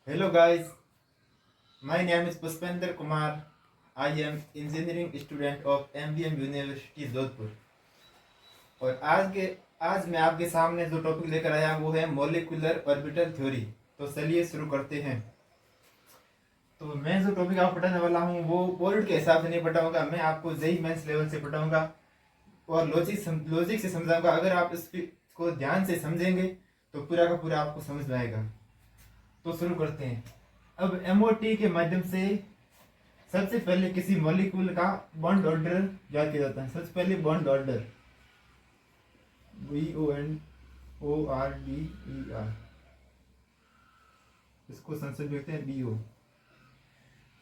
Hello guys, my name is Puspender Kumar. I am engineering student of MBM University Jodhpur. और आज मैं आपके सामने जो टॉपिक लेकर आया हूँ वो है मॉलिक्यूलर ऑर्बिटल थ्योरी। तो चलिए शुरू करते हैं। तो मैं जो टॉपिक आपको पढ़ाने वाला हूँ वो बोर्ड के हिसाब से नहीं पढ़ाऊंगा, मैं आपको जेई मेंस लेवल से पढ़ाऊंगा और लॉजिक से समझाऊंगा। अगर आप इसको ध्यान से समझेंगे तो पूरा का पूरा आपको समझ में आएगा। तो शुरू करते हैं। अब एमओटी के माध्यम से सबसे पहले किसी मॉलिक्यूल का बॉन्ड ऑर्डर याद किया जाता है। सबसे पहले बॉन्ड ऑर्डर BONORDER, इसको संक्षेप लिखते हैं BO।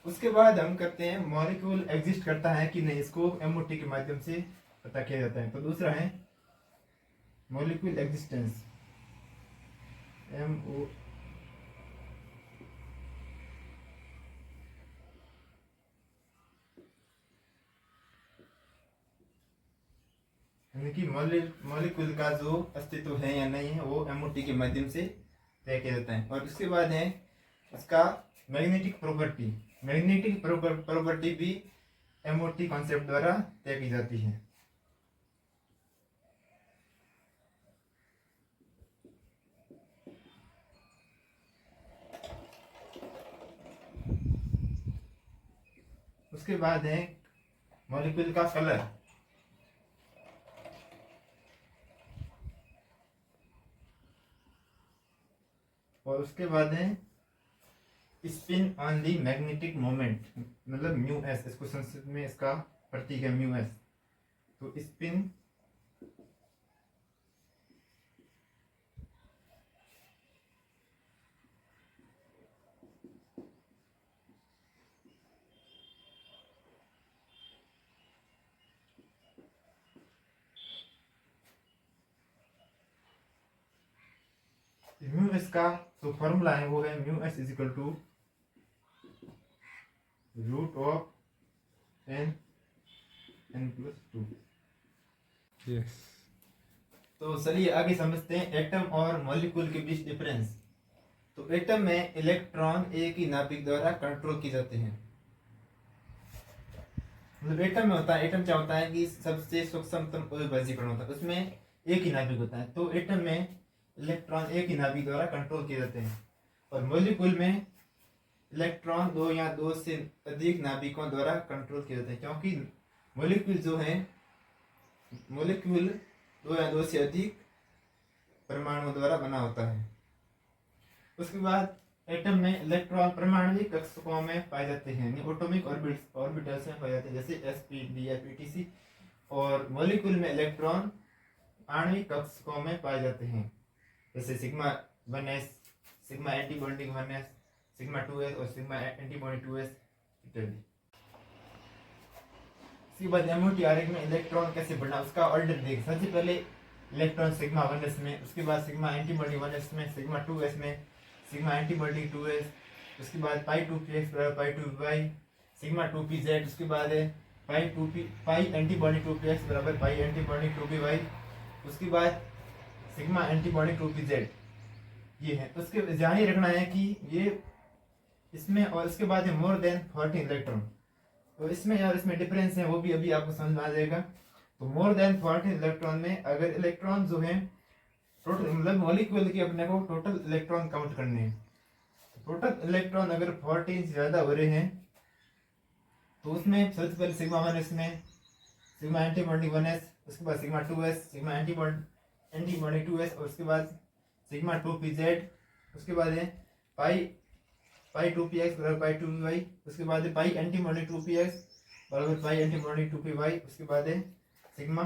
उसके बाद हम करते हैं मॉलिक्यूल एग्जिस्ट करता है कि नहीं, इसको एमओटी के माध्यम से पता किया जाता है। तो दूसरा है मॉलिक्यूल एग्जिस्टेंस, MO यानी कि मॉलिक्यूल का जो अस्तित्व है या नहीं है वो एमओटी के माध्यम से तय किया जाता है। और उसके बाद है उसका मैग्नेटिक प्रॉपर्टी भी एमओटी कॉन्सेप्ट द्वारा तय की जाती है। उसके बाद है मॉलिक्यूल का कलर, और उसके बाद है spin on the magnetic moment, मतलब म्यू एस, इसको संस्कृत में इसका प्रतीक है म्यू एस। तो स्पिन म्यू एस का जो फॉर्मूला है वो है mu s equal to root of n+2। Yes. तो चलिए आगे समझते हैं एटम और मॉलिक्यूल के बीच डिफरेंस। तो एटम में इलेक्ट्रॉन एक ही नाभिक द्वारा कंट्रोल किए जाते हैं। मतलब एटम में होता है, एटम क्या होता है कि सबसे सूक्ष्मतम अविभाज्यकरण होता है, उसमें एक ही नाभिक होता है। तो एटम में इलेक्ट्रॉन एक ही नाभिक द्वारा कंट्रोल किए जाते हैं। और मॉलिक्यूल में इलेक्ट्रॉन दो या दो से अधिक नाभिकों द्वारा कंट्रोल किए जाते हैं, क्योंकि मॉलिक्यूल दो या दो से अधिक परमाणुओं द्वारा बना होता है। उसके बाद एटम में इलेक्ट्रॉन परमाणविक कक्षकों में पाए जाते हैं, एटॉमिक ऑर्बिटल्स में पाए जाते हैं, जैसे sp df etc। और मॉलिक्यूल में इलेक्ट्रॉन आणविक कक्षकों में पाए जाते हैं, जैसे sigma 1s, sigma anti bonding 1s, sigma 2s और सिग्मा एंटी बॉन्डिंग 2s इत्यादि। इसके बाद एमओटी आरेख में इलेक्ट्रॉन कैसे बढ़ना, उसका ऑर्डर देख। सबसे पहले इलेक्ट्रॉन सिग्मा 1s में, उसके बाद सिग्मा एंटी बॉन्डिंग 1s में, सिग्मा 2s में, सिग्मा एंटी बॉन्डिंग 2s, उसके बाद पाई 2px बराबर पाई 2py, सिग्मा 2pz, उसके बाद है पाई एंटी बॉन्डिंग 2px बराबर पाई एंटी बॉन्डिंग 2py, उसके बाद सिग्मा एंटी बॉन्डिंग 2pz। ये है। उसके ध्यान ही रखना है कि ये इसमें, और इसके बाद है मोर देन 14 इलेक्ट्रॉन। तो इसमें और इसमें डिफरेंस है वो भी अभी आपको समझ में आ जाएगा। तो मोर देन 14 इलेक्ट्रॉन में अगर इलेक्ट्रॉन जो है टोटल, मतलब मॉलिक्यूल की अपने को टोटल इलेक्ट्रॉन काउंट करने हैं, टोटल इलेक्ट्रॉन अगर 14 से ज्यादा हो रहे हैं तो उसमें सबसे पहले सिग्मा 1s में सिग्मा एंटी बॉन्डिंग 1s, उसके बाद sigma 2s, sigma anti bonding 2s, और उसके बाद सिग्मा 2pz, उसके बाद है पाई 2px बराबर पाई 2py, उसके बाद है पाई एंटी बॉन्डिंग 2px बराबर पाई एंटी बॉन्डिंग 2py, उसके बाद है सिग्मा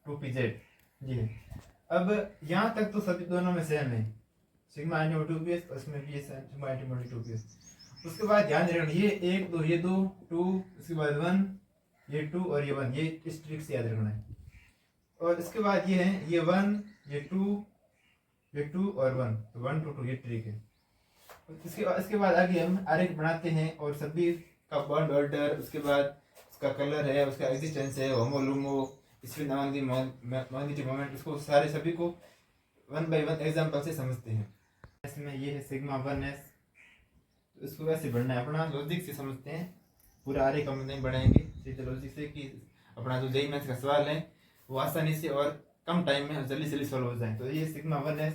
2pz। जी है। अब यहाँ तक तो सभी दोनों में सेम है, सिग्मा एंटी बॉन्डिंग 2px और इसमें भी है सिग्मा एंटी बॉन्डिंग 2px। उसके बाद ध्यान रखना ये 1 2 ये 2 2, उसके बाद 1 ये 2 और ये 1, ये इस ट्रिक से याद रखना है। और इसके बाद ये है ये 1 ये 2 और 1, तो 1 2 2 ये ट्रिक है। इसके बाद आगे हम आरेख बनाते हैं और सभी का बॉन्ड ऑर्डर, उसके बाद उसका कलर है, उसका एग्जिस्टेंस है, HOMO LUMO, spin on the magnetic moment, इसको सारे सभी को 1 बाय 1 एग्जांपल से समझते हैं। इसमें ये है सिग्मा 1s, तो इसको वैसे बढ़ना है, अपना लॉजिक से समझते हैं, पूरा आरे का नहीं बढ़ाएंगे, सीधे लॉजिक से कि अपना जो जेईई मेंस का सवाल है वो आसानी से और कम टाइम में जल्दी जल्दी सॉल्व हो जाए। तो ये सिग्मा 1s,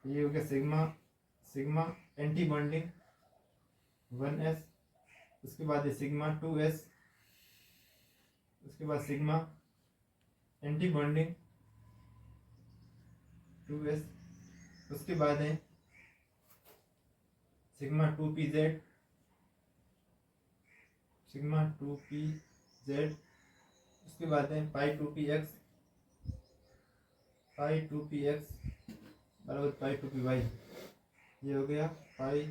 ये हो गया सिग्मा एंटी बॉन्डिंग 1s, उसके बाद है सिग्मा 2s, उसके बाद सिग्मा एंटी बॉन्डिंग 2s, उसके बाद है सिग्मा 2pz, उसके बाद है पाई 2px बराबर पाई 2py, ये हो गया पाई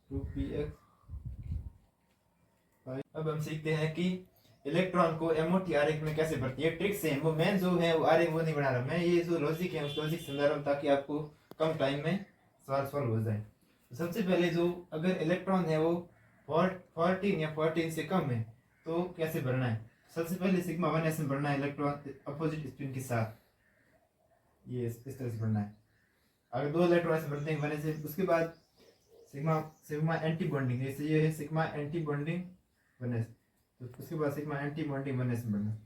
2px पाई। अब हम सीखते हैं कि इलेक्ट्रॉन को एमओटी आरेख में कैसे भरती है, ट्रिक्स हैं, वो मैं जो है वो आरेख वो नहीं बना रहा, मैं ये जो लॉजिक है उस लॉजिक समझा रहा हूँ ताकि आपको कम टाइम में सवाल सॉल्व हो जाए। तो सबसे पहले जो अगर इलेक्ट्रॉन है वो 14 या 14 से कम है तो कैसे भरना है। सबसे पहले सिग्मा 1s में भरना है इलेक्ट्रॉन अपोजिट स्पिन के साथ, ये इस तरह से भरना है। अगर दो इलेक्ट्रॉन ऐसे भरते हैं 1s से, उसके बाद सिग्मा एंटी बॉन्डिंग, जैसे ये है सिग्मा एंटी बॉन्डिंग 1s, तो उसके बाद सिग्मा एंटी बॉन्डिंग 1s में भरना,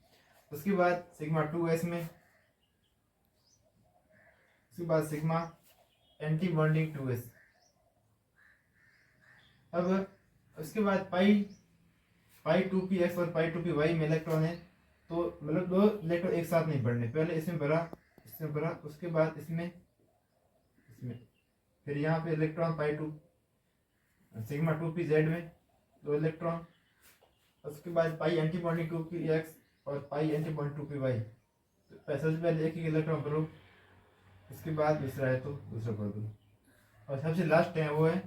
उसके बाद सिग्मा 2s में, उसके बाद सिग्मा एंटी बॉन्डिंग 2s। अब उसके बाद पाई 2px और पाई 2py में इलेक्ट्रॉन है, तो मतलब दो इलेक्ट्रॉन एक साथ नहीं बढ़ने, पहले इसमें भरा, उसके बाद इसमें, फिर यहाँ पे इलेक्ट्रॉन पाई 2 सिग्मा 2pz में दो इलेक्ट्रॉन, उसके बाद पाई एंटी बॉन्डिंग 2px और पाई एंटी बॉन्डिंग 2py। तो सबसे पहले एक इलेक्ट्रॉन भरो, उसके बाद दूसरा है तो दूसरा भर दो, और सबसे लास्ट है वो है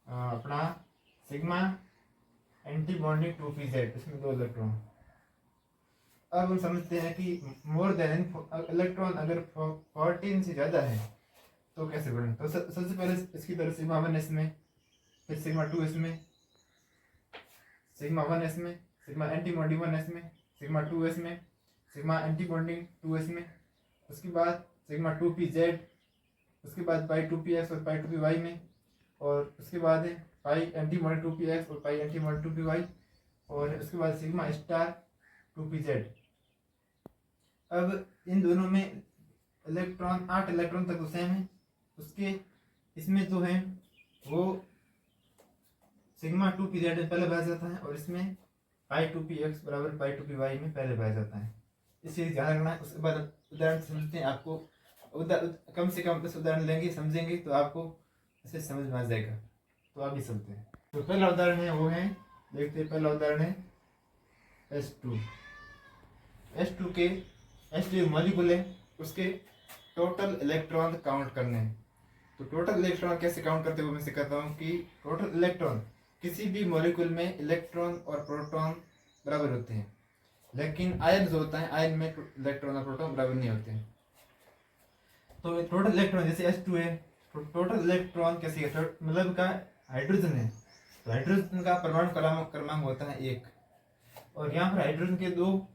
अपना सिग्मा एंटी बॉन्डिंग 2pz, इसमें दो इलेक्ट्रॉन। अब हम समझते हैं कि मोर देन इलेक्ट्रॉन अगर 14 से ज़्यादा है तो कैसे बढ़े। तो सबसे पहले इसकी तरह सिग्मा 1s में, फिर सिग्मा 2s में, सिग्मा 1s में, सिग्मा एंटी बॉन्डिंग 1s में, सिग्मा 2s में, सिग्मा एंटी बॉन्डिंग 2s में, उसके बाद सिग्मा 2pz, उसके बाद पाई 2px और पाई 2py में, और उसके बाद है पाई एंटी बॉन्डिंग 2px और पाई एंटी बॉन्डिंग 2py, और उसके बाद सिग्मा स्टार 2pz। अब इन दोनों में इलेक्ट्रॉन 8 इलेक्ट्रॉन तक तो सेम है, उसके इसमें जो है वो सिग्मा 2pz में पहले पाया जाता है, और इसमें पाई 2px बराबर पाई 2py में पहले पाया जाता है, इसे ध्यान रखना है। उसके बाद उदाहरण समझते हैं, आपको कम से कम 10 उदाहरण लेंगे, समझेंगे तो आपको इसे समझ में आ जाएगा। तो आप भी समझते हैं। तो पहला उदाहरण है वो है, देखते हैं, पहला उदाहरण है H2 के H2 मॉलिक्यूल है, उसके टोटल इलेक्ट्रॉन काउंट करने हैं। तो टोटल इलेक्ट्रॉन कैसे काउंट करते हुए मैं सिखाता हूँ कि टोटल इलेक्ट्रॉन, किसी भी मॉलिक्यूल में इलेक्ट्रॉन और प्रोटॉन बराबर होते हैं, लेकिन आयन जो होता है, आयन में इलेक्ट्रॉन और प्रोटॉन बराबर नहीं होते हैं। तो टोटल इलेक्ट्रॉन जैसे H2 है, तो टोटल इलेक्ट्रॉन कैसे है, मतलब का हाइड्रोजन है, तो हाइड्रोजन का परमाणु क्रमांक होता है 1, और यहाँ पर हाइड्रोजन के दो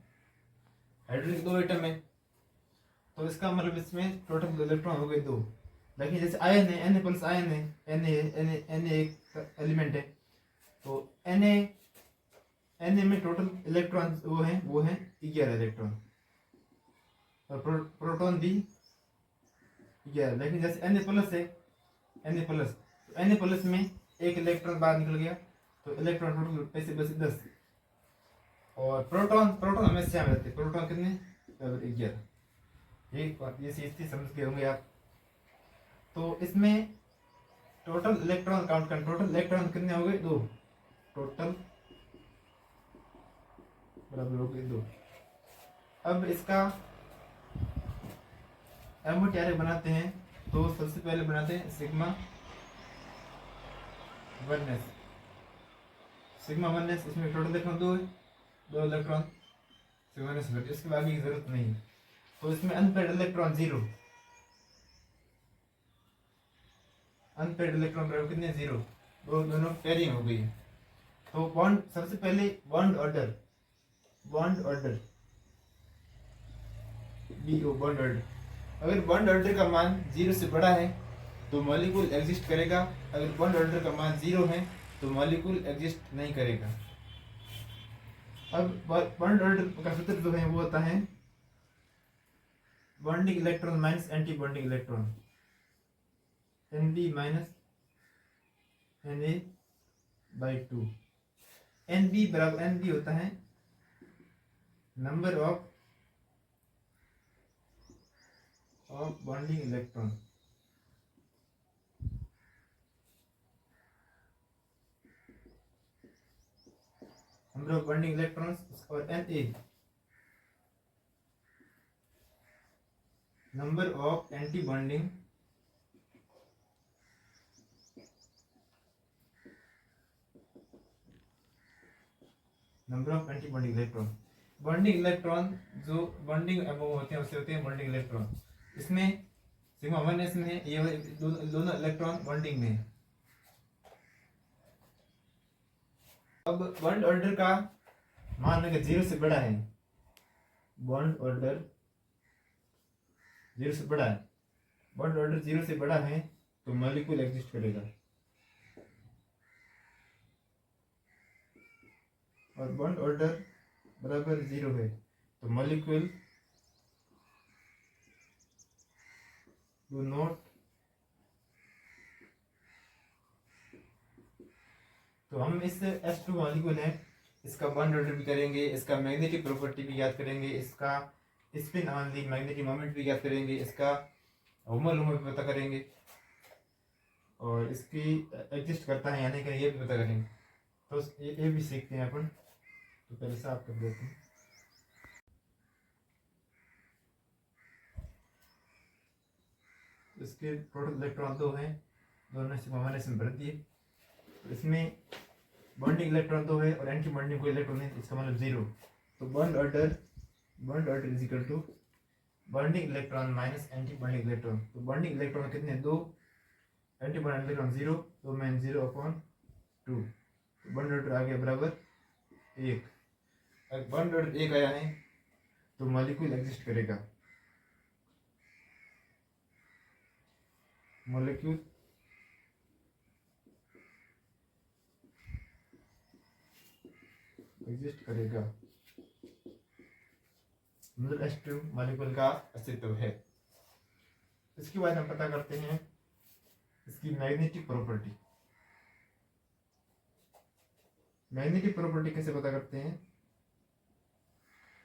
एटम है, तो इसका मतलब इसमें टोटल इलेक्ट्रॉन हो गए 2। लेकिन जैसे आयन है, Na प्लस आयन है, Na एक एलिमेंट है, तो Na में टोटल इलेक्ट्रॉन वो है 11 इलेक्ट्रॉन, और प्रोटॉन भी 11। लेकिन जैसे Na प्लस है, Na प्लस में एक इलेक्ट्रॉन बाहर निकल गया, तो इलेक्ट्रॉन टोटल ऐसे बस 10, और प्रोटॉन हमेशा में रहते हैं, प्रोटॉन कितने 11। ये चीज समझ के होंगे आप। तो इसमें टोटल इलेक्ट्रॉन काउंट करना, टोटल इलेक्ट्रॉन कितने हो गए 2, टोटल बराबर हो गए 2। अब इसका एमओटी बनाते हैं, तो सबसे पहले बनाते हैं सिग्मा 1s, इसमें total electron 2 electron sigma 1s, इसके बाद की जरूरत नहीं है। तो इसमें अनपेड इलेक्ट्रॉन 0, अनपेड इलेक्ट्रॉन बराबर कितने 0, दोनों पेयरिंग हो गई है। तो बॉन्ड, सबसे पहले बॉन्ड ऑर्डर बॉन्ड ऑर्डर। अगर बॉन्ड ऑर्डर का मान 0 से बड़ा है तो मॉलिक्यूल एग्जिस्ट करेगा। अगर बॉन्ड ऑर्डर का मान 0 है तो मॉलिक्यूल एग्जिस्ट नहीं करेगा। अब बॉन्ड ऑर्डर का सूत्र जो है वो होता है bonding electron minus anti bonding electron, Nb minus Na/2। Nb बराबर Nb होता है number of bonding electron, number of bonding electrons, और Na number of anti bonding electron. Bonding electron जो बॉन्डिंग वो होते हैं उससे होते हैं बॉन्डिंग इलेक्ट्रॉन। इसमें सिग्मा 1s में है, ये दोनों इलेक्ट्रॉन बॉन्डिंग में है। अब बॉन्ड ऑर्डर का मान अगर 0 से बड़ा है, बॉन्ड ऑर्डर 0 से बड़ा है, बॉन्ड ऑर्डर 0 से बड़ा है तो मॉलिक्यूल एग्जिस्ट करेगा। और बॉन्ड ऑर्डर बराबर 0 है तो मॉलिक्यूल डू नॉट, तो हम इस S2 मॉलिक्यूल है, इसका बॉन्ड ऑर्डर भी करेंगे, इसका मैग्नेटिक प्रॉपर्टी भी याद करेंगे, इसका spin on the magnetic moment भी याद करेंगे, इसका होमोलूम भी पता करेंगे, और इसकी एग्जिस्ट करता है या नहीं ये भी पता करेंगे। तो ये भी सीखते हैं अपन। तो पहले साफ कर देते हैं। इसके टोटल इलेक्ट्रॉन 2 हैं, दोनों सिग्मा 1s में भर दिए। तो इसमें बॉन्डिंग इलेक्ट्रॉन 2 है और एंटी बॉन्डिंग कोई इलेक्ट्रॉन नहीं, इसका मतलब 0। तो bond order is equal to bonding electron minus anti bonding electron. तो बॉन्डिंग इलेक्ट्रॉन कितने, 2, एंटी बॉन्डिंग इलेक्ट्रॉन 0, तो मैं 0/2। तो बॉन्ड ऑर्डर आ गया बराबर 1। अगर बॉन्ड ऑर्डर 1 आया है तो मॉलिक्यूल एग्जिस्ट करेगा। मॉलिक्यूल एग्जिस्ट करेगा, मतलब H2 मॉलिक्यूल का अस्तित्व है। इसके बाद हम पता करते हैं इसकी मैग्नेटिक प्रॉपर्टी। मैग्नेटिक प्रॉपर्टी कैसे पता करते हैं?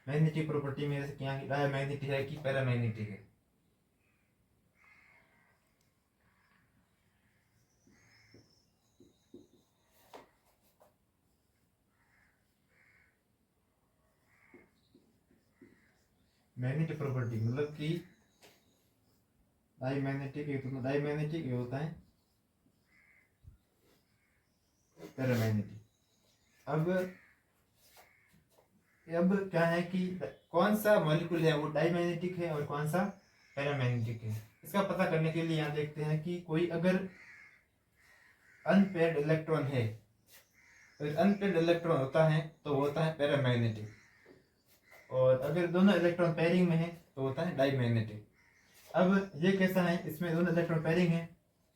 मैग्नेटिक प्रॉपर्टी में जैसे क्या डायमैग्नेटिक है कि पैरामैग्नेटिक है। मैग्नेटिक प्रॉपर्टी मतलब कि डायमैग्नेटिक, एक तो डायमैग्नेटिक ये होता है पैरामैग्नेटिक। अब क्या है कि कौन सा मॉलिक्यूल है वो डायमैग्नेटिक है और कौन सा पैरामैग्नेटिक है। इसका पता करने के लिए यहाँ देखते हैं कि कोई अगर अनपेयर्ड इलेक्ट्रॉन है, अगर अनपेयर्ड इलेक्ट्रॉन होता है तो होता है पैरामैग्नेटिक, और अगर दोनों इलेक्ट्रॉन पेयरिंग में है तो होता है डायमैग्नेटिक। अब ये कैसा है, इसमें दोनों इलेक्ट्रॉन पेयरिंग है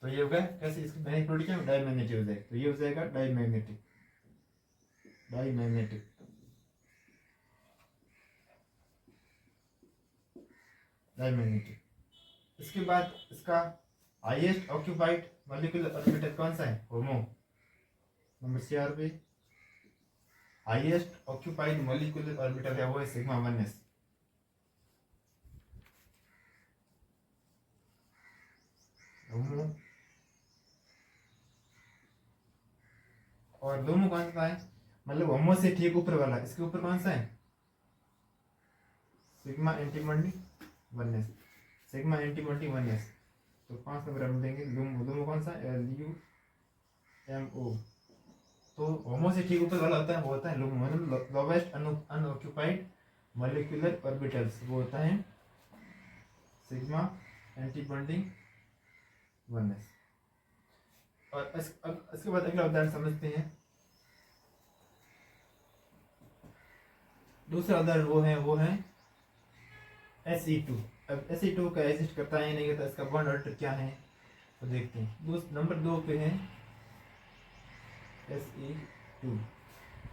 तो ये होगा कैसे, इसकी मैग्नेटिक क्या डायमैग्नेटिक हो जाएगा, तो ये हो जाएगा डायमैग्नेटिक। इसके बाद इसका हाईएस्ट ऑक्यूपाइड मॉलिक्यूलर ऑर्बिटल कौन सा है, होमो। नंबर 4 पे हाईएस्ट ऑक्यूपाइड मॉलिक्यूलर ऑर्बिटल है वो है सिग्मा 1s। होमो और दोनों कौन सा है, मतलब होमो से ठीक ऊपर वाला, इसके ऊपर कौन सा है, sigma antibody 1s, sigma antibody 1s। तो 5 नंबर हम देंगे। लूमो कौन सा, LUMO। तो होमो से ठीक ऊपर वाला होता है वो होता है लूमो, मतलब लोवेस्ट अनऑक्यूपाइड मॉलिक्यूलर ऑर्बिटल्स, वो होता है सिग्मा एंटीबॉडी 1s। और इसके बाद अगला उदाहरण समझते हैं। दूसरा उदाहरण वो है Se2। अब Se2 का एग्जिस्ट करता है नहीं करता, इसका बॉन्ड ऑर्डर क्या है, तो देखते हैं नंबर 2 पे है Se2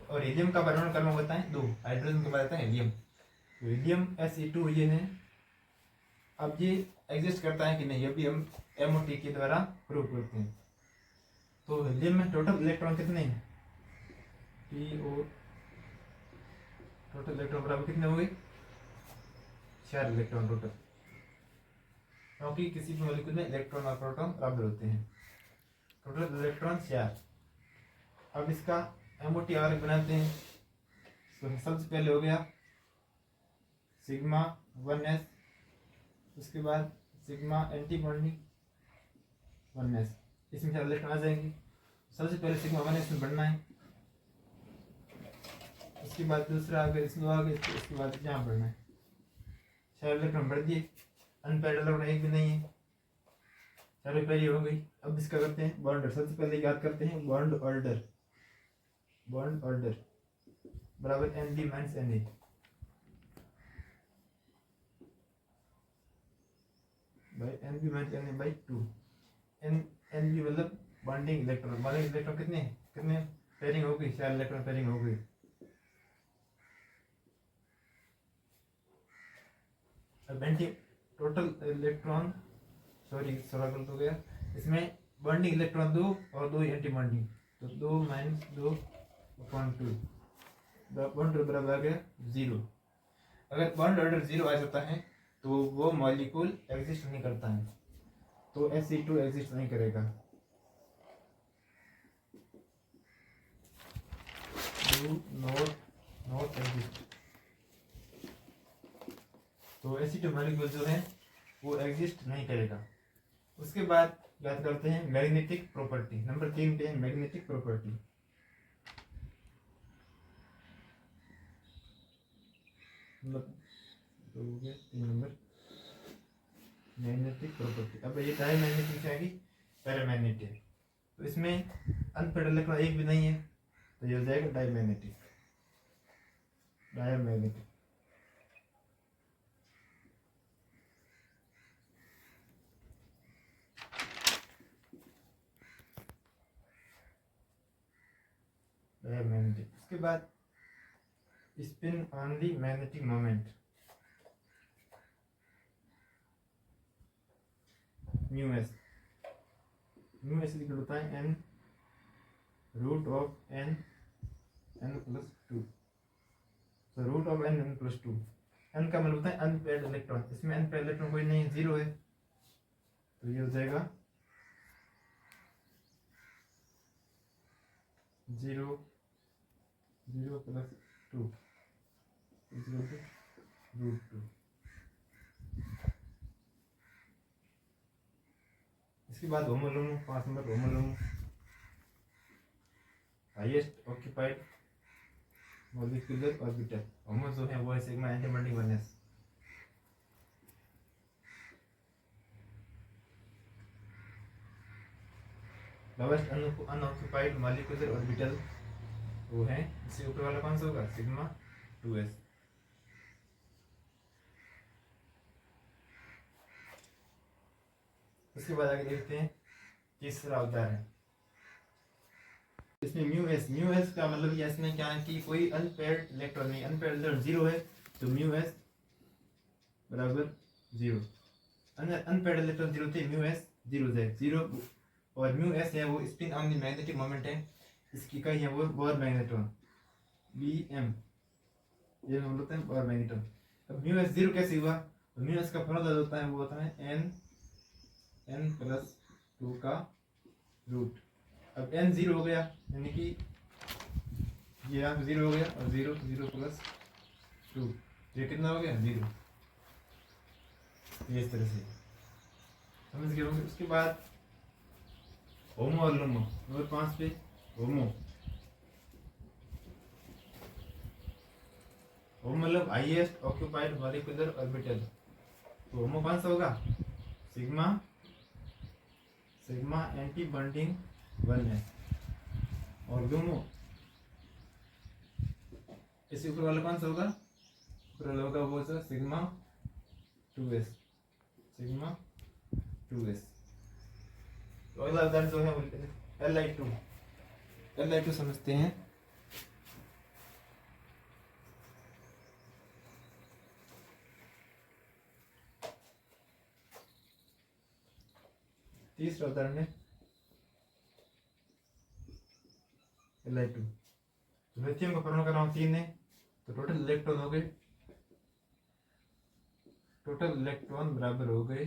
और हीलियम का परमाणु क्रमांक होता है 2, हाइड्रोजन का बताता है हीलियम। तो हीलियम Se2 ये है। अब ये एग्जिस्ट करता है कि नहीं अभी हम MOT के द्वारा प्रूव करते हैं। तो हीलियम में टोटल इलेक्ट्रॉन कितने हैं PO टोटल इलेक्ट्रॉन बराबर कितने होंगे 4 इलेक्ट्रॉन टोटल, क्योंकि किसी भी मॉलिक्यूल में इलेक्ट्रॉन और प्रोटॉन बराबर होते हैं। Total electron 4। अब इसका MOT आरेख बनाते हैं। तो सबसे पहले हो गया सिग्मा 1s, उसके बाद सिग्मा एंटी बॉन्डिंग 1s, इसमें 4 इलेक्ट्रॉन आ जाएंगे। सबसे पहले सिग्मा 1s में बढ़ना है, उसके बाद दूसरा आगे इसमें आगे, उसके बाद यहाँ बढ़ना है। 4 इलेक्ट्रॉन बढ़ दिए, अनपेयर्ड इलेक्ट्रॉन एक भी नहीं है, चलो पहली हो गई। अब इसका करते हैं बॉन्ड ऑर्डर। सबसे पहले याद करते हैं बॉन्ड ऑर्डर। बॉन्ड ऑर्डर बराबर NB minus NA। By NB minus NA by 2। NB मतलब बॉन्डिंग इलेक्ट्रॉन। बॉन्डिंग इलेक्ट्रॉन कितने पेयरिंग हो गई 4 इलेक्ट्रॉन पेयरिंग हो गई। अब एंटी टोटल इलेक्ट्रॉन थोड़ा गलत हो गया, इसमें बॉन्डिंग इलेक्ट्रॉन 2 और 2 एंटी बॉन्डिंग, तो 2 माइनस 2/2 बॉन्ड बराबर आ गया 0। अगर बॉन्ड ऑर्डर 0 आ जाता है तो वो मॉलिक्यूल एग्जिस्ट नहीं करता है, तो Se2 एग्जिस्ट नहीं करेगा। Not exist. तो Se2 मॉलिक्यूल जो है वो एग्जिस्ट नहीं करेगा। उसके बाद याद करते हैं मैग्नेटिक प्रॉपर्टी। नंबर 3 पे है magnetic property. Number 3 number magnetic property. अब ये डायमैग्नेटिक से आएगी पैरामैग्नेटिक, तो इसमें अनपेयर्ड इलेक्ट्रॉन एक भी नहीं है, तो ये हो जाएगा डायमैग्नेटिक। Diamagnetic diamagnetic. उसके बाद spin on the magnetic moment μs। μs equal होता है n root of n plus 2। तो root of n plus 2। n का मतलब होता है अनपेयर्ड इलेक्ट्रॉन। इसमें अनपेयर्ड इलेक्ट्रॉन कोई नहीं है, 0 है, तो ये हो जाएगा 0 प्लस 2 रूट 2। इसके बाद HOMO LUMO 5 number HOMO LUMO highest occupied molecular orbital. HOMO जो है वो है sigma anti bonding 1s। Lowest unoccupied molecular orbital वो है, इससे ऊपर वाला कौन सा होगा सिग्मा 2s। उसके बाद आगे देखते हैं तीसरा उदाहरण। इसमें म्यू एस का मतलब ये इसमें क्या है कि कोई अनपेयर्ड इलेक्ट्रॉन नहीं, अनपेयर्ड इलेक्ट्रॉन 0 है, तो म्यू एस बराबर 0। अनपेयर्ड इलेक्ट्रॉन 0 थे, म्यू एस 0 है 0। और म्यू एस है वो spin on the magnetic moment है, इसकी इकाई है वो बोर मैग्नेट्रॉन BM, ये हम बोलते हैं बोर मैग्नेट्रॉन। अब म्यू एस 0 कैसे हुआ, तो म्यू एस का फॉर्मूला होता है वो होता है n प्लस 2 का रूट। अब n 0 हो गया, यानी कि ये यहाँ पे 0 हो गया, और 0 प्लस 2, ये कितना हो गया 0। ये इस तरह से समझ गए होंगे। उसके बाद होमो और लुमो नंबर 5 पे होमो मतलब हाईएस्ट ऑक्यूपाइड मॉलिक्यूलर ऑर्बिटल। तो होमो कौन सा होगा सिग्मा एंटी बॉन्डिंग 1s। और लुमो इससे ऊपर वाला कौन सा होगा, ऊपर वाला होगा वो सा सिग्मा 2s। तो अगला उदाहरण जो है वो Li2। Li2 समझते हैं। तीसरा उदाहरण है Li2। तो लिथियम का परमाणु क्रमांक 3 है, तो टोटल इलेक्ट्रॉन हो गए, टोटल इलेक्ट्रॉन बराबर हो गए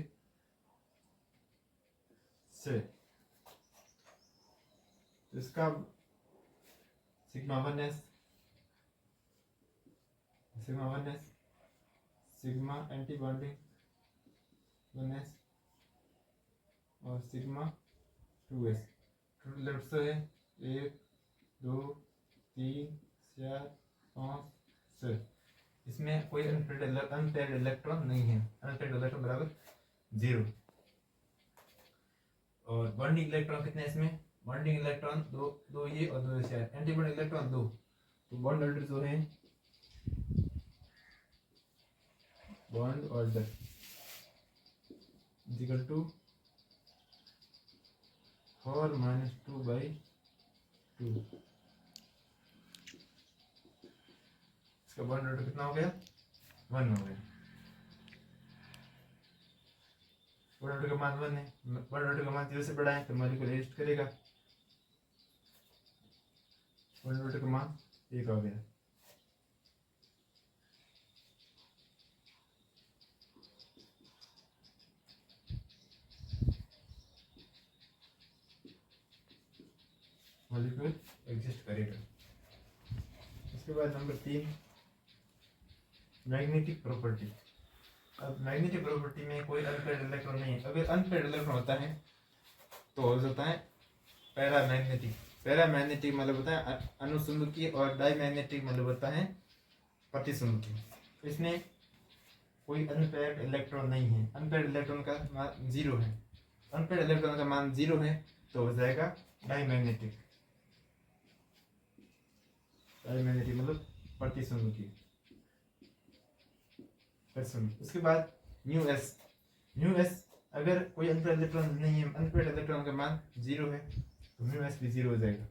6। तो इसका sigma 1s, sigma 1s, sigma anti bonding 1s और सिग्मा 2s। टोटल इलेक्ट्रॉन है 1 2 3 4 5 6। इसमें कोई अनपेयर्ड इलेक्ट्रॉन नहीं है। अनपेयर्ड इलेक्ट्रॉन बराबर 0। और बॉन्डिंग इलेक्ट्रॉन कितने हैं इसमें? बॉन्डिंग इलेक्ट्रॉन दो ये और 2 ये। Anti bonding electron 2। तो बॉन्ड ऑर्डर जो है, बॉन्ड ऑर्डर इक्वल टू 4 - 2/2। इसका बॉन्ड ऑर्डर कितना हो गया? 1 हो गया। बॉन्ड ऑर्डर का मान 1 है। बॉन्ड ऑर्डर का मान 0 से बड़ा है तो मॉलिक्यूल रेजिस्ट करेगा। बॉन्ड ऑर्डर का मान 1 हो गया। मॉलिक्यूल एग्जिस्ट करेगा। उसके बाद नंबर 3, मैग्नेटिक प्रॉपर्टी। अब मैग्नेटिक प्रॉपर्टी में कोई अनपेयर्ड इलेक्ट्रॉन नहीं है। अगर अनपेयर्ड इलेक्ट्रॉन होता है तो हो जाता है पैरामैग्नेटिक। पैरामैग्नेटिक मतलब होता है अनुसंधाकी और डाईमैग्नेटिक मतलब होता है प्रतिसंधाकी। तो इसमें कोई अनपेयर्ड इलेक्ट्रॉन नहीं है। अनपेयर्ड इलेक्ट्रॉन का मान 0 है। अनपेयर्ड इलेक्ट्रॉन का मान 0 है तो हो जाएगा डाईमैग्नेटिक। डाईमैग्नेटिक मतलब प्रतिसंधाकी। उसके बाद न्यू एस, अगर कोई अनपेयर्ड इलेक्ट्रॉन नहीं है, अनपेयर्ड इलेक्ट्रॉन का मान 0 है तो न्यू एस भी 0 हो जाएगा।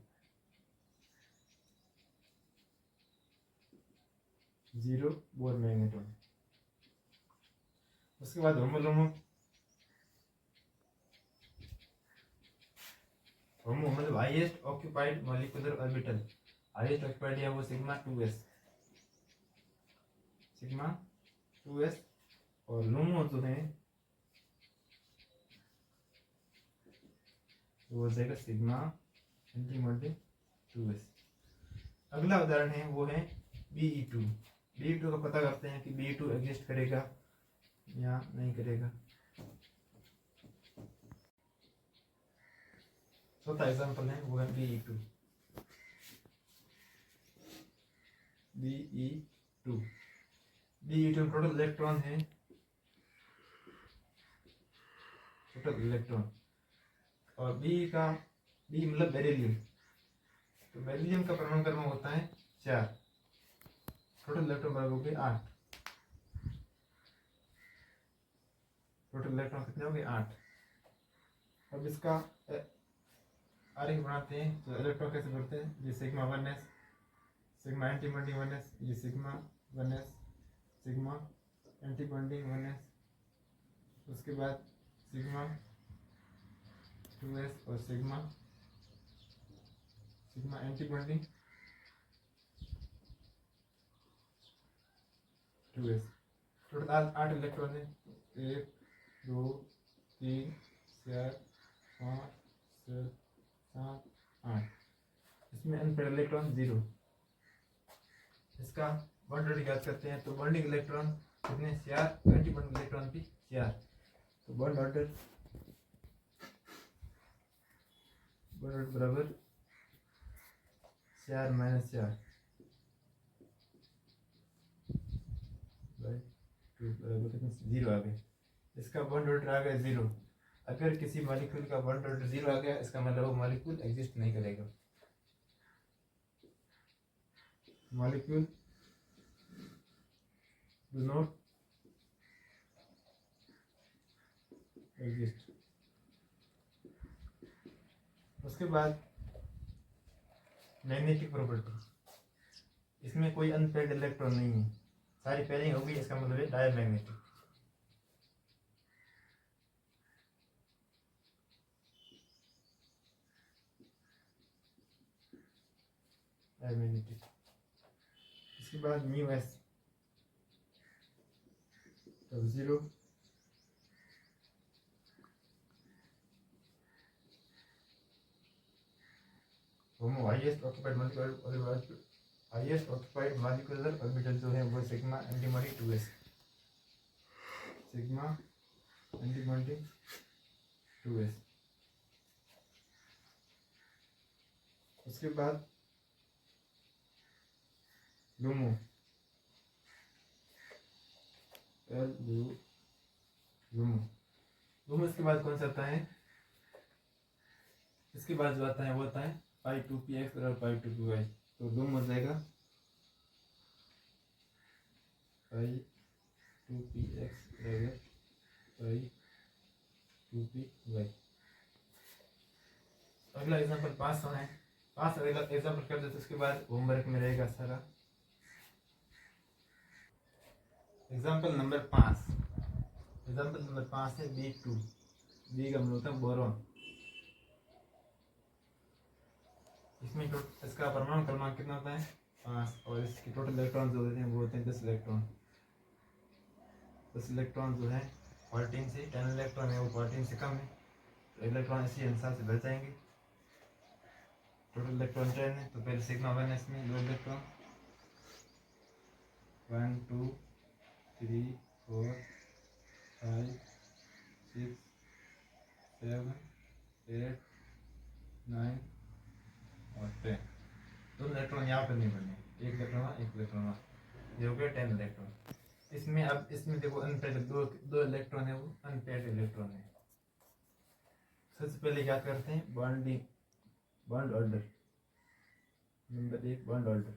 0 बोर मैग्नेट्रॉन। उसके बाद होमो मतलब highest occupied molecular orbital. Highest occupied है वो सिग्मा 2s। और लूमो जो है वो हो जाएगा सिग्मा एंटी 2s। अगला उदाहरण है वो है Be2। Be2 का पता करते हैं कि Be2 एग्जिस्ट करेगा या नहीं करेगा। चौथा एग्जांपल है वो है Be2। Be2 टोटल इलेक्ट्रॉन है, टोटल इलेक्ट्रॉन। और बी मतलब बेरिलियम। तो बेरिलियम का परमाणु क्रमांक होता है 4। टोटल इलेक्ट्रॉन बराबर हो गए 8। टोटल इलेक्ट्रॉन कितने हो गए? 8। अब इसका आरेख बनाते हैं। तो इलेक्ट्रॉन कैसे बढ़ते हैं? ये sigma 1s, sigma anti bonding 1s, ये sigma 1s, sigma anti bonding 1s, उसके बाद सिग्मा 2s और sigma anti bonding 2s। Total 8 electron है। 1 2 3 4 5 6 7 8। इसमें अनपेयर्ड इलेक्ट्रॉन 0। इसका बॉन्ड ऑर्डर याद करते हैं। तो बॉन्डिंग इलेक्ट्रॉन कितने? 4। एंटी बॉन्डिंग इलेक्ट्रॉन भी 4। तो बॉन्ड ऑर्डर बराबर 4 - 4 बाई 2 बराबर कितने? 0 आ गए। इसका बॉन्ड ऑर्डर आ गया 0। अगर किसी मॉलिक्यूल का बॉन्ड ऑर्डर 0 आ गया, इसका मतलब वो मॉलिक्यूल एग्जिस्ट नहीं करेगा। Molecule do not exist. उसके बाद मैग्नेटिक प्रॉपर्टी, इसमें कोई अनपेयर्ड इलेक्ट्रॉन नहीं है, सारी पेयरिंग होगी, इसका मतलब है डायमैग्नेटिक। डायमैग्नेटिक। इसके बाद म्यू एस तब 0, होमो हाईएस्ट ऑक्यूपाइड मॉलिक्यूलर ऑर्बिटल जो है वो सिग्मा एंटीमॉडी 2s, सिग्मा एंटीमॉडी 2s। उसके बाद लूमो लूमो। इसके बाद कौन सा आता है, इसके बाद जो आता है वो आता है पाई 2px और पाई 2py। तो लूमो हो जाएगा पाई 2px बराबर पाई 2py। अगला एग्जांपल 5 है, 5 अगला एग्जांपल कर देते, उसके बाद होमवर्क में रहेगा सारा। एग्जांपल नंबर 5, एग्जांपल नंबर 5 है B2, बी का मतलब होता है बोरॉन। इसमें इसका परमाणु क्रमांक कितना होता है 5, और इसके टोटल इलेक्ट्रॉन जो होते हैं वो होते हैं 10 इलेक्ट्रॉन। 10 इलेक्ट्रॉन जो है 14 से 10 इलेक्ट्रॉन है वो 14 से कम है, तो इलेक्ट्रॉन इसी अनुसार से बढ़ जाएंगे। टोटल इलेक्ट्रॉन 10 है, तो पहले सिग्मा 1 है, इसमें 2 इलेक्ट्रॉन 1 2 3 4 5 6 7 8 9 और 10। 2 इलेक्ट्रॉन यहाँ पर नहीं बने, एक इलेक्ट्रॉन एक इलेक्ट्रॉन, ये हो गया 10 इलेक्ट्रॉन। इसमें अब इसमें देखो अनपेयर्ड दो इलेक्ट्रॉन है, वो अनपेयर्ड इलेक्ट्रॉन है। सबसे पहले क्या करते हैं, bond order. Number 1 bond order.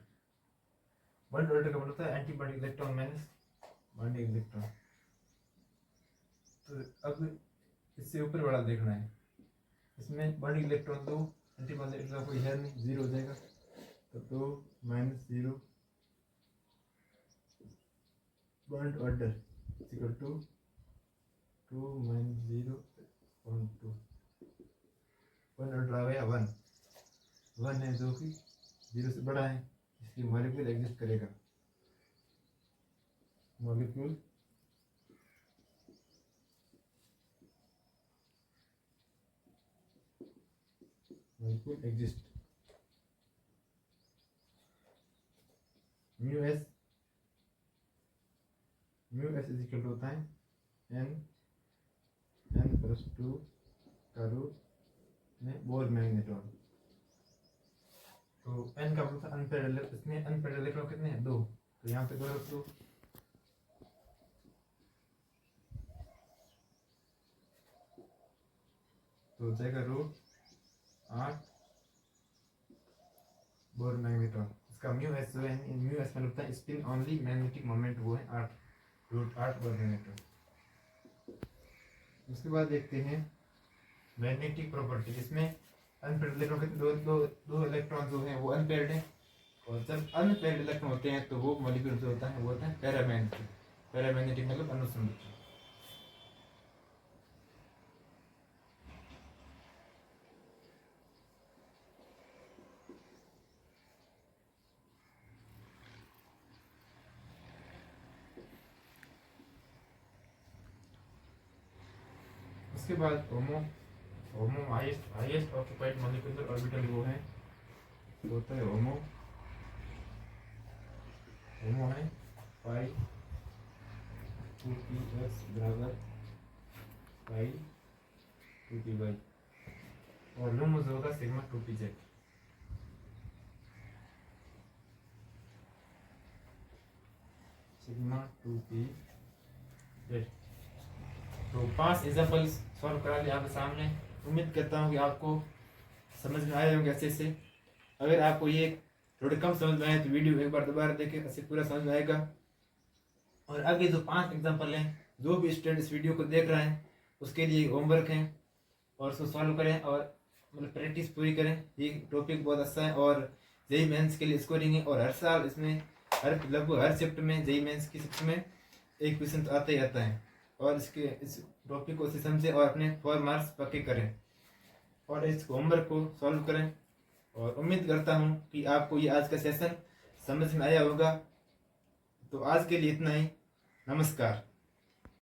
Bond order का मतलब होता है antibody electron minus bonding electron. तो अब इससे ऊपर वाला देखना है, इसमें बॉन्डिंग इलेक्ट्रॉन 2, एंटीबॉडी इलेक्ट्रॉन कोई है नहीं, 0 हो जाएगा, तो 2 minus 0 bond order equal to 2 minus 0 point 2। Bond order आ गया 1 है, जो कि 0 से बड़ा है, इसलिए मॉलिक्यूल एग्जिस्ट करेगा। Molecule exist. Mu S is equal होता है n+2 का रूट में बोर मैग्नेट्रॉन। तो n का मतलब अनपेयर्ड, इसमें अनपेयर्ड इलेक्ट्रॉन कितने हैं 2, तो यहाँ पे 2 रख दो, तो हो जाएगा रूट 8 बोर मैग्नेट्रॉन। इसका म्यू एस जो है, म्यू एस में लगता है स्पिन ओनली मैग्नेटिक मोमेंट, वो है 8 रूट 8 बोर मैग्नेट्रॉन। उसके बाद देखते हैं मैग्नेटिक प्रॉपर्टी। इसमें अनपेयर्ड इलेक्ट्रॉन के दो इलेक्ट्रॉन जो हैं वो अनपेयर्ड हैं, और जब अनपेयर्ड इलेक्ट्रॉन होते हैं तो वो मॉलिक्यूल जो होता है वो होता है पैरामैग्नेटिक। पैरामैग्नेटिक मतलब अनुसंधान। उसके बाद होमो हाईएस्ट ऑक्यूपाइड मॉलिक्यूलर ऑर्बिटल वो है, होता है होमो है पाई 2px बराबर पाई 2py, और लूमो जो होगा सिग्मा 2pz। Sigma 2pz। तो 5 एग्जांपल्स सॉल्व करा लिया आपके सामने। उम्मीद करता हूँ कि आपको समझ में आए होंगे अच्छे से। अगर आपको ये थोड़े कम समझ में आए तो वीडियो एक बार दोबारा देखें, अच्छे पूरा समझ में आएगा। और आगे जो 5 एग्जांपल हैं, जो भी स्टूडेंट इस वीडियो को देख रहे हैं उसके लिए होमवर्क है, और उसको सॉल्व करें और मतलब प्रैक्टिस पूरी करें। ये टॉपिक बहुत अच्छा है और जेई मेंस के लिए स्कोरिंग है और हर साल इसमें लगभग हर चैप्टर में जेई मेंस की शिफ्ट में एक क्वेश्चन तो आता ही आता है और इस टॉपिक को समझें और अपने 4 मार्क्स पक्के करें और इस होमवर्क को सॉल्व करें। और उम्मीद करता हूँ कि आपको ये आज का सेशन समझ में आया होगा। तो आज के लिए इतना ही। नमस्कार।